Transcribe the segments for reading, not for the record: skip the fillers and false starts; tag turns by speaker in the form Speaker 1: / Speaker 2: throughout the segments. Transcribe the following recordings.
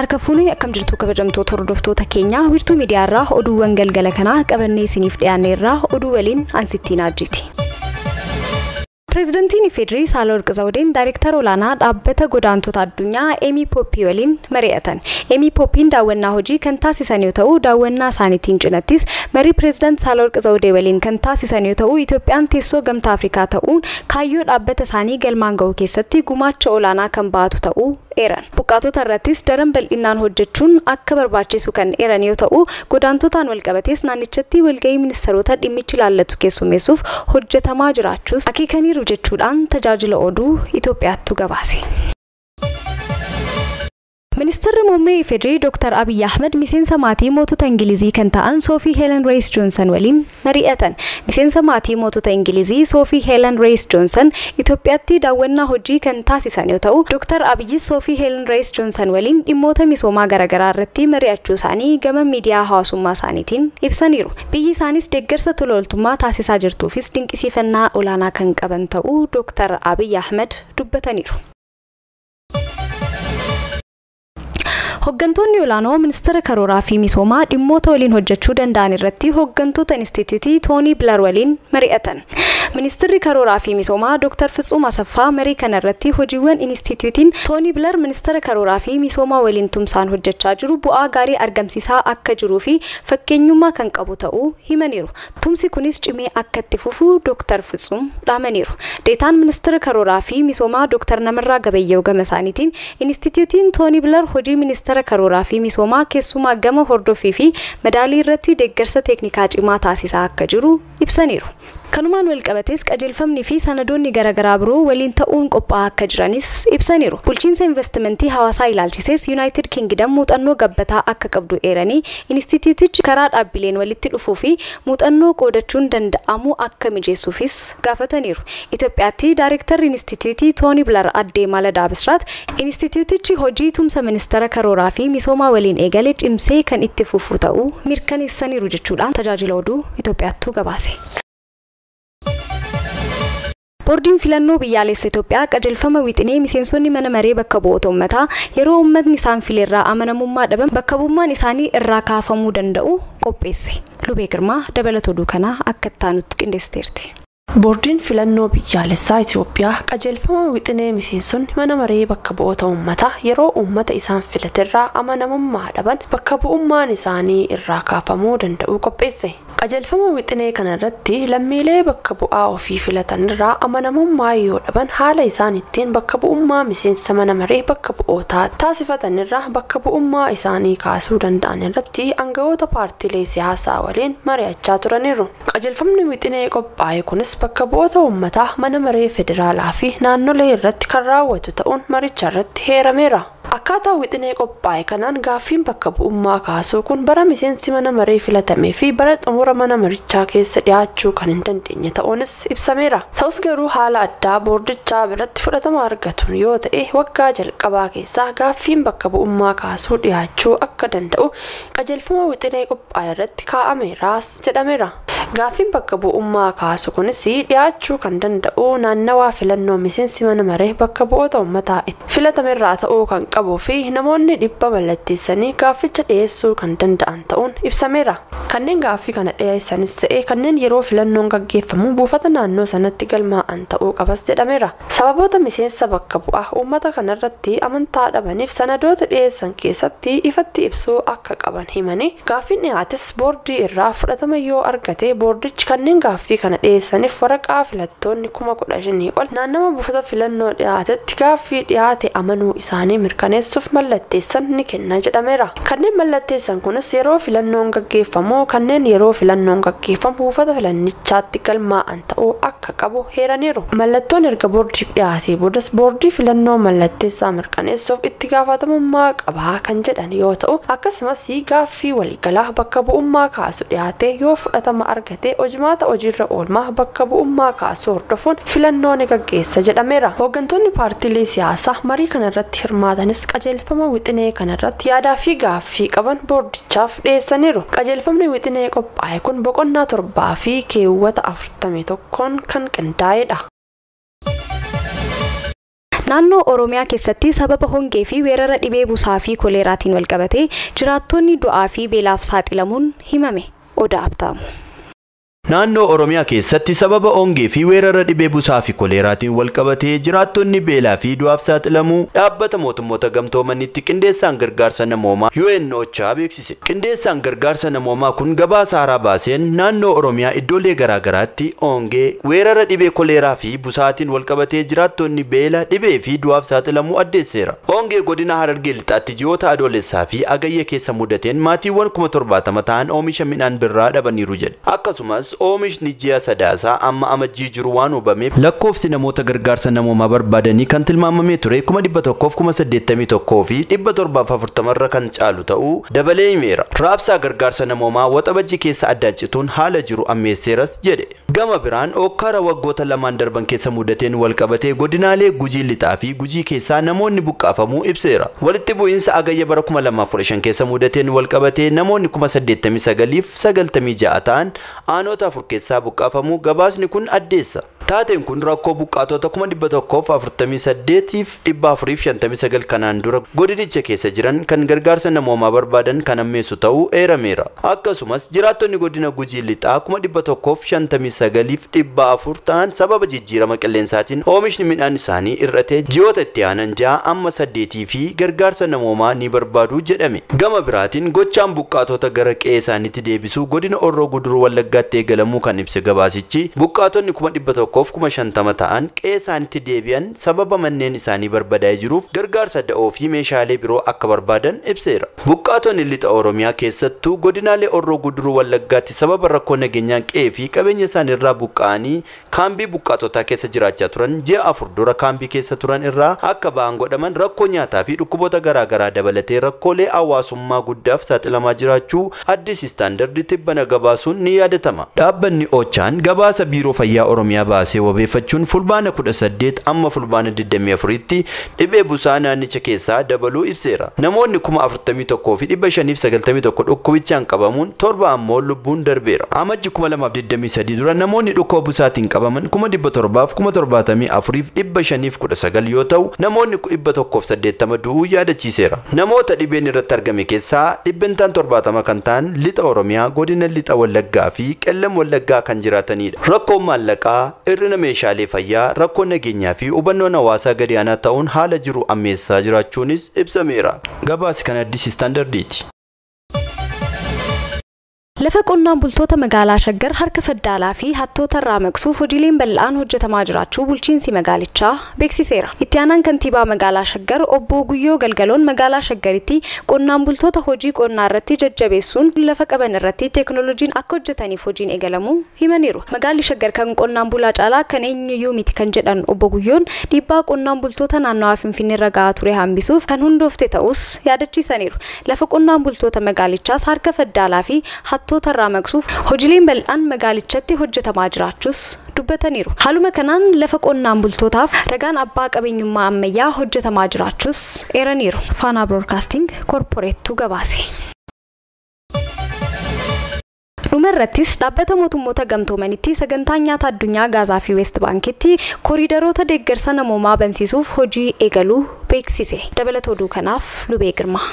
Speaker 1: harka fuunee akkam jirtu kabajamtoota hordoftoota keenya wiirtuu miidiyaa irraa oduuwwan galgala kanaa qabannee isiniif dhiyaanne irraa oduu waliin ansittiin ajjiti. Prezidantiin Ifedrii Saahilewarq Zawudeen Daayireektar olaanaa dhaabbata godaantota addunyaa Emi Poppii waliin mari'atan. Emi Poppiin daawwannaa hojii kan taasisan yoo ta'u daawwannaa isaaniitiin cinattis marii Preezidant Saahilewarq Zawudee waliin kan taasisan yoo ta'u Itoophiyaan teessoo gamtaa Afrikaa ta'uun kaayyoo dhaabbata isaanii galmaan ga'uu keessatti gumaacha olaanaa kan baatu ta'uu eeran. Buqqaatota irrattis daran bal'inaan hojjechuun akka barbaachisu kan eeran yoo ta'u godaantotaan walqabatees naannichatti walgahii ministeerota dhimmichi ilaallatu keessummeessuuf hojjetamaa jiraachuus akeekaniiru jechuudhaan tajaajila oduu Itoophiyaattu gabaase. Ministeerri muummee Ifedrii Dr. Abiy Ahmed miseensa maatii mootota Ingilizii kan ta'an Sophie Helen Rees Johnson waliin mari'atan. Miseensa maatii mootota Ingilizii Sophie Helen Rees Johnson Itoophiyaatti daawwannaa hojii kan taasisan yoo ta'u Dr. Abiy Sophie Helen Rees Johnson waliin dhimmoota misoomaa garaagaraa irratti mari'achuu isaanii gama miidiyaa hawaasummaa isaaniitiin ibsaniiru. Biyyi isaanis deeggarsa tola ooltummaa taasisaa jirtuufis dinqisiifannaa olaanaa kan qaban ta'uu Dr. Abiy Ahmed dubbataniiru. Hoggantoonni olaanoo ministeera karooraa fi misoomaa dhimmoota waliin hojjechuu danda'an irratti hoggantoota Instituutii Toonii Bilar waliin mari'atan. Ministeerri karooraa fi misoomaa Dr. Fitsum Asaffaa marii kana irratti hojiiwwan Instituutiin Toonii Bilar ministeera karooraa fi misoomaa waliin tumsaan hojjechaa jiru bu'aa gaarii argamsiisaa akka jiruu fi fakkeenyummaa kan qabu ta'uu himaniiru. Tumsi kunis cimee akka itti fufu Dr. Fitsum dhaamaniiru. Deetaan ministeera karooraa fi misoomaa Dr. Namarraa Gabayyoo gama isaaniitiin Instituutiin Toonii Bilar hojii ministeera karooraa fi misoomaa keessumaa gama hordofii fi madaalii irratti deeggarsa teeknikaa cimaa taasisaa akka jiru ibsaniiru. Kanumaan walqabatees qajeelfamni fi sanadoonni garaagaraa biroo waliin ta'uun qophaa'aa akka jiranis ibsaniiru. Bulchiinsa investimentii hawaasaa ilaalchisees United Kingdom muuxannoo gabbataa akka qabdu eeranii Instituutichi karaa dhaabbileen walitti dhufuu fi muuxannoo qoodachuun danda'amu akka mijeessuufis gaafataniiru. Itoophiyaatti Daayireektarri Instituutii Toonii Bilar Addee Maladaa Bisraat Instituutichi hojii tumsa ministeera karooraa fi misoomaa waliin eegale cimsee kan itti fufu ta'uu mirkaneessaniiru jechuudhaan tajaajila oduu Itoophiyaattu gabaase. Boordiin filannoo biyyaalessa Itoophiyaa qajeelfama wixinee miseensonni mana maree bakka bu'oota uummataa yeroo uummatni isaan filerraa amanamummaa dhaban bakka bu'ummaan isaanii irraa kaafamuu danda'u qopheesse. Lubee Girmaa dabalata oduu kanaa akka ittaanutti qindeessiteerti.
Speaker 2: Boordiin filannoo biyyaalessaa Itoophiyaa qajeelfama wixinee miseensonni mana maree bakka bu'oota uummataa yeroo uummata isaan filaterraa amanamummaa dhaban bakka bu'ummaan isaanii irraa kaafamuu danda'u qopheesse. Qajeelfama wixinee kana irratti lammiilee bakka bu'aa ofii filatanirraa amanamummaa yoo dhaban haala isaan ittiin bakka bu'ummaa miseensa mana maree bakka bu'ootaa taasifatanirraa bakka bu'ummaa isaanii kaasuu danda'an irratti aangawoota paartiilee siyaasaa waliin mari'achaa turaniiru. Qajeelfamni wixinee qophaa'e kunis bakka bu'oota uummataa mana maree federaalaa fi naannolee irratti kan raawwatu ta'uun maricha irratti heerameera. Akkaataa wixinee qophaa'e kanaan gaaffiin bakka bu'ummaa kaasuu kun bara miseensi mana maree filatamee fi bara xumura mana marichaa keessa dhiyaachuu kan hin dandeenye ta'uunis ibsameera. Ta'us garuu haala addaa boordichaa biratti fudhatama argatuun yoo ta'e waggaa jalqabaa keessaa gaaffiin bakka bu'ummaa kaasuu dhiyaachuu akka danda'u qajeelfama wixinee qophaa'e irratti kaa'ameeraas jedhameera. Gaaffiin bakka bu'ummaa kaasuu kunis dhiyaachuu kan danda'u naannawaa filannoo miseensi mana maree bakka bu'oota uummataa filatamerraa ta'uu kan qabuu fi namoonni dhibba mallatteessanii gaafficha dhiyeessuu kan danda'an ta'uun ibsameera. Kanneen gaaffii kana dhiyeessanis ta'e kanneen yeroo filannoon gaggeeffamu buufata naannoo sanatti galmaa'an ta'uu qabas jedhameera. Sababoota miseensa bakka bu'aa uummata kanarratti amantaa dhabaniif sanadoota dhiyeessan keessatti ifatti ibsuu akka qaban himanii gaaffiin dhiyaates boordii irraa fudhatama yoo argate boordichi kanneen gaaffii kana dhiyeessaniif waraqaa filattoonni 15,000 ol naannawa buufata filannoo dhiyaatetti gaaffii dhiyaate amanuu isaanii mirkaneessuuf mallatteessan ni kenna jedhameera. Kanneen mallatteessan kunis yeroo filannoon gaggeeffamu kanneen yeroo filannoon gaggeeffamu buufata filannichaatti galmaa'an ta'uu akka qabu heeraniiru. Mallattoon erga boordiif dhiyaatee boodas boordii filannoo mallatteessaa mirkaneessuuf itti gaafatamummaa qaba kan jedhan yoo ta'u akkasumas gaaffii waliigalaa bakka bu'ummaa kaasu dhiyaate yoo fudhatama argate hojimaata hojiirra oolmaa bakka bu'ummaa kaasu hordofuun filannoo ni gaggeessa jedhameera. Hooggantoonni paartiilee siyaasaa marii kana irratti hirmaatanis qajeelfama wixinee kana irratti yaadaa fi gaaffii qaban boordichaaf dhiyeessaniiru. Qajeelfamni wixinee qophaa'e kun boqonnaa 7 fi keewwata 41 kan qindaa'edha.
Speaker 1: Naannoo Oromiyaa keessatti sababa hongee fi weerara dhibee busaa fi koleeraatiin wal qabatee jiraattonni du'aa fi beelaaf saaxilamuun himame. Odaa Abtaamu.
Speaker 3: Naannoo Oromiyaa keessatti sababa hongee fi weerara dhibee busaa fi koleeraatiin wal qabatee jiraattonni beelaa fi du'aaf saaxilamuu dhaabbata mootummoota gamtoomanitti qindeessaan gargaarsa namoomaa UNOCHA beeksise. Qindeessaan gargaarsa namoomaa kun gabaasa haaraa baaseen naannoo Oromiyaa iddoolee garaagaraatti hongee, weerara dhibee koleeraa fi busaatiin wal qabatee jiraattonni beela, dhibee fi du'aaf saaxilamuu addeesseera. Hongee godina Harargee lixaatti ji'oota adoolessaa fi agayya keessa mudateen maatiiwwan 70,000 ta'an oomisha midhaan birraa dhabaniiru jedhe. Akkasumas oomishni ji'a sadaasaa amma amajjii jiru waan hubameef lakkoofsi namoota gargaarsa namoomaa barbaadanii kan tilmaamamee ture 181,081 fi 740 irra kan caalu ta'uu dabalee himeera. Raabsaa gargaarsa namoomaa waxabajjii keessa addaan cituun haala jiru ammeesseeras jedhe. Gama biraan okkara waggoota lamaan darban keessa mudateen wal qabatee godinaalee Gujii lixaa fi Gujii keessaa namoonni buqqaafamuu ibseera. Walitti bu'iinsa agayya bara 2015 keessa mudateen wal qabatee namoonni 89,96 ta'an aanota afur keessaa buqqaafamuu gabaasni kun addeessa. Taateen kun rakkoo buqqaatota 148,459 kanaan dura godinicha keessa jiran kan gargaarsa namoomaa barbaadan kan ammeessu ta'uu eerameera. Akkasumas jiraattonni godina Gujii lixaa 159,400 ta'an sababa jijjiirama qilleensaatiin oomishni midhaan isaanii irratee ji'oota itti aanan 6 amma 8 fi gargaarsa namoomaa ni barbaadu jedhame. Gama biraatiin gochaan buqqaatota gara qe'ee isaaniitti deebisuu godina Horroo Guduruu Wallaggaatti eegalamuu kan ibse gabaasichi buqqaatonni 150,000 ta'an qe'ee isaaniitti deebi'an sababa manneen isaanii barbadaa'ee jiruuf gargaarsa da'oo fi meeshaalee biroo akka barbaadan ibseera. Buqqaatonni lixa Oromiyaa keessattuu godinaalee Horroo Guduruu Wallaggaatti sababa rakkoo nageenyaan qe'ee fi qabeenya isaanii irraa buqqa'anii kaambii buqqaatotaa keessa jiraachaa turan ji'a 4 dura kaambii keessa turan irraa akka ba'an godhaman rakkoo nyaataa fi dhukkuboota garaagaraa dabalatee rakkoolee hawaasummaa guddaaf saaxilamaa jiraachuu Addis Istaandarditti bana gabaasuun ni yaadatama. Dhaabbanni OCHA'n gabaasa biiroo fayyaa Oromiyaa baasee wabeeffachuun fulbaana 18 amma fulbaana 24tti dhibee busaa naannicha keessaa dabaluu ibseera. Namoonni 41,591 dhukkubichaan qabamuun 7 ammoo lubbuun darbeera. Amajji 2023 dura namoonni dhukkuba busaatiin qabaman 774,519 yoo ta'u namoonni 180 du'uu yaadachiiseera. Namoota dhibeen irratti argame keessaa 70 kan ta'an lixa Oromiyaa godina lixa Wallaggaa fi Qellam Wallaggaa kan jiraatanidha. Rakkoon maallaqaa, hir'ina meeshaalee fayyaa, rakkoo nageenyaa fi hubannoon hawaasaa gadi aanaa ta'uun haala jiru ammeessaa jiraachuunis ibsameera. Gabaasi kan Addis Istaandardiiti.
Speaker 1: Lafa qonnaan bultoota magaalaa Shaggar harka faddaalaa fi hattoota irraa maqsuuf hojiileen bal'aan hojjetamaa jiraachuu bulchiinsi magaalichaa beeksiseera. Itti aanaan kantiibaa magaalaa Shaggar obbo Guyyoo Galgaloon magaalaa Shaggaritti qonnaan bultoota hojii qonnaa irratti jajjabeessuun lafa qaban irratti teekinooloojiin akka hojjetaniif hojiin eegalamuu himaniiru. Magaalli Shaggar kan qonnaan bulaa caalaa kan eenyuyyuu miti kan jedhan obbo Guyyoon dhiibbaa qonnaan bultoota naannawaa Finfinnee irra gahaa ture hambisuuf kan hundoofte ta'us yaadachiisaniiru. Lafa qonnaan bultoota magaalichaas harka faddaalaa fi hattoota irraa maqsuuf hojiileen bal'aan magaalichatti hojjetamaa jiraachuus dubbataniiru. Haaluma kanaan lafa qonnaan bultootaaf ragaan abbaa qabeenyummaa ammayyaa hojjetamaa jiraachuus eeraniiru. Faanaa Broadcasting Corporeettu gabaase. Dhumarrattis dhaabbata mootummoota gamtoomanitti sagantaan nyaata addunyaa Gaazaa fi West Baankitti koriidaroota deeggarsa namoomaa bansiisuuf hojii eegaluu beeksise. Dabalata oduu kanaaf Lubee Girmaa.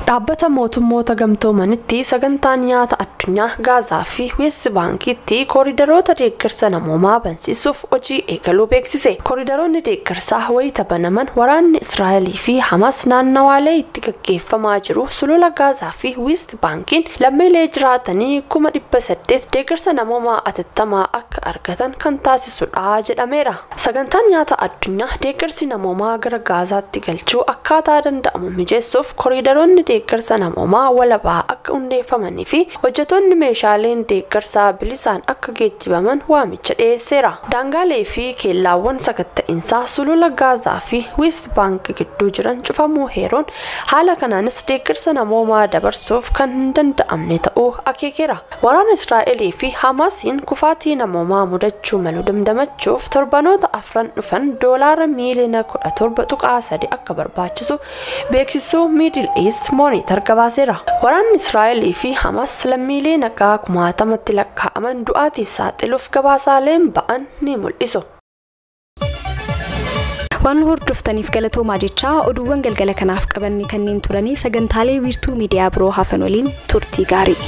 Speaker 2: Dhaabbata mootummoota gamtoomanitti sagantaan nyaata addunyaa Gaazaa fi West Baankitti koriidaroota deeggarsa namoomaa bansiisuuf hojii eegaluu beeksise. Koriidaroonni deeggarsaa wayita banaman waraanni Israa'elii fi Hamas naannawaalee itti gaggeeffamaa jiru sulula Gaazaa fi West Baankiin lammiilee jiraatanii 800 deeggarsa namoomaa atattamaa akka argatan kan taasisudha jedhameera. Sagantaan nyaata addunyaa deeggarsi namoomaa gara Gaazaatti galchuu akkaataa danda'amu mijeessuuf koriidaroonni deeggarsa namoomaa walabaa akka hundeeffamanii fi hojjettoonni meeshaaleen deeggarsaa bilisaan akka geejjibaman waamicha dhiyeesseera. Daangaalee fi keellaawwan sakatta'insaa sulula Gaazaa fi West Bank gidduu jiran cufamuu heeruun haala kanaanis deeggarsa namoomaa dabarsuuf kan hin danda'amne ta'uu akeekeera. Waraana Israa'elii fi Hamaasiin kufaatii namoomaa mudachuu malu damdamachuuf torbanoota afran dhufan doolaara miiliyoona 17.3 akka barbaachisu beeksisuu Middle East Monitor gabaaseera. Waraanni Israa'elii fi Hamas lammiilee nagaa 60,000tti lakkaa'aman du'aatiif saaxiluuf gabaasaaleen ba'an ni mul'isu.
Speaker 1: waan hordoftaniif galatoomaa jechaa oduuwwan galgala kanaaf qabanne kanneen turanii sagantaalee wiirtuu miidiyaa biroo hafan waliin turtii gaarii.